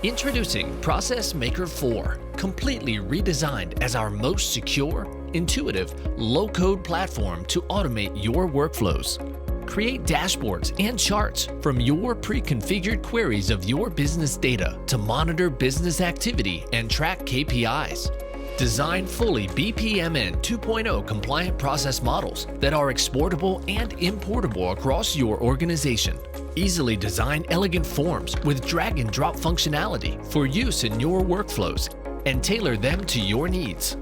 Introducing ProcessMaker 4, completely redesigned as our most secure, intuitive, low-code platform to automate your workflows. Create dashboards and charts from your pre-configured queries of your business data to monitor business activity and track KPIs. Design fully BPMN 2.0 compliant process models that are exportable and importable across your organization. Easily design elegant forms with drag and drop functionality for use in your workflows and tailor them to your needs.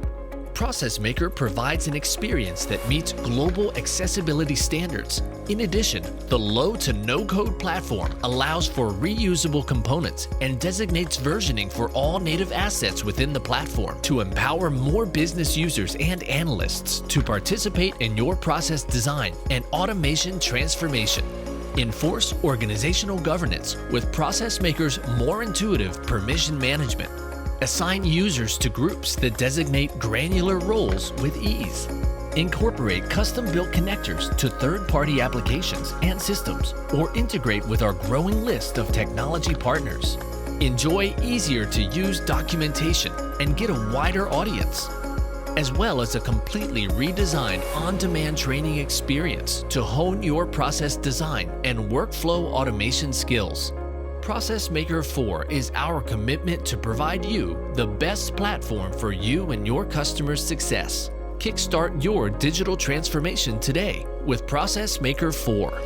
ProcessMaker provides an experience that meets global accessibility standards. In addition, the low to no-code platform allows for reusable components and designates versioning for all native assets within the platform to empower more business users and analysts to participate in your process design and automation transformation. Enforce organizational governance with ProcessMaker's more intuitive permission management. Assign users to groups that designate granular roles with ease. Incorporate custom-built connectors to third-party applications and systems, or integrate with our growing list of technology partners. Enjoy easier-to-use documentation and get a wider audience, as well as a completely redesigned on-demand training experience to hone your process design and workflow automation skills. ProcessMaker 4 is our commitment to provide you the best platform for you and your customers' success. Kickstart your digital transformation today with ProcessMaker 4.